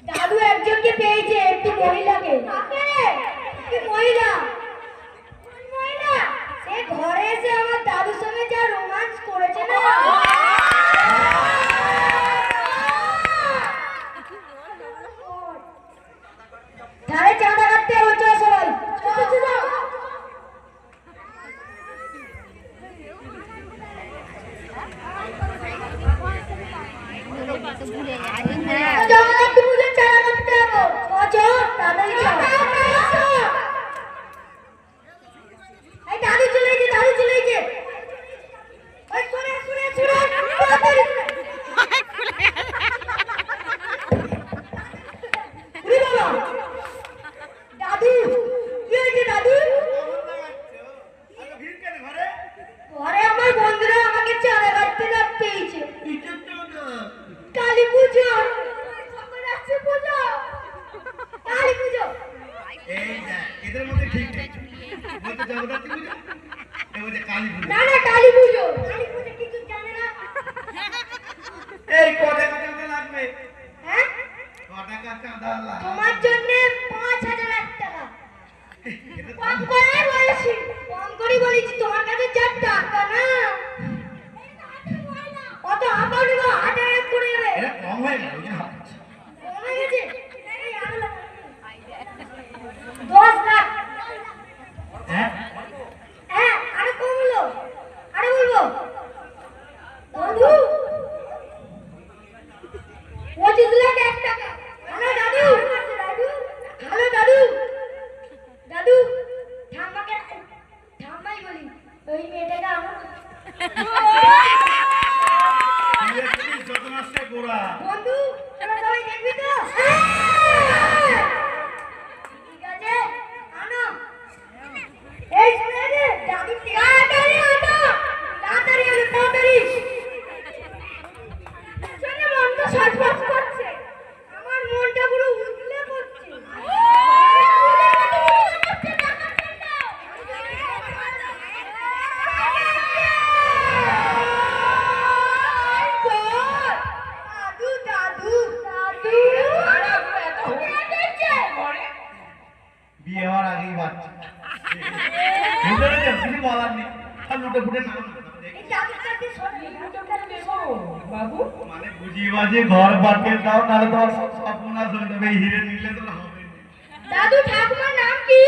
দাদু একজনকে পেয়েছে, একটু মহিলাকে। মহিলা সে ঘরে এসে আমার দাদুর সঙ্গে যা রোমান্স করেছে না, তাহলে চাঁদা কাটতে হচ্ছে সবাই। ঘরে আমার বন্ধুরা আমাকে চাঁদা কাটতে পেয়েছে। কালী পুজো, কালী পুজো এদের মধ্যে ঠিক নেই। জগদ্ধাত্রী পুজো, কালী পুজো। না না, কালী পুজো, কালী পুজো কিছু জানে না। এই কত টাকা লাগবে? হ্যাঁ, কত টাকা চাঁদা লাগবে? তোমার জন্য 5000 টাকা। কম করে বলেছি, কম করে বলেছি, তোমার কাছে যা টাকা না অত আবার হাতে করে দেবে। এটা কম হয়ে গেল, কম হয়ে গেছে। 10 লাখ। হ্যাঁ হ্যাঁ, আরে কম হলো, আরে বলবো দাদু 25 লাখ 1 টাকা। হ্যালো দাদু, দাদু, হ্যালো দাদু, দাদু ঠাম্মাকে, ঠাম্মাই বলি, ওই মেয়েটাকে আমার বন্ধু, তোরা সবাই দেখবি তো? ঠিক আছে, আনো। এই শুনে রে, দাদু তাড়াতাড়ি আনো, তাড়াতাড়ি আনো, তাড়াতাড়ি। শুনে মনটা ছটফট করছে, আমার মনটা পুরো উতলে পড়ছে। বিয়ে হওয়ার আগেই বাচ্চা কিছু বলার নেই, আর লুটে ফুটে বাবু মানে বুঝিয়ে বাজে ঘর বাটে দাও, নাহলে তোমার সব সর্বনাশ হয়ে যাবে। হিরে নিলে তো হবে। দাদু ঠাকুমার নাম কি?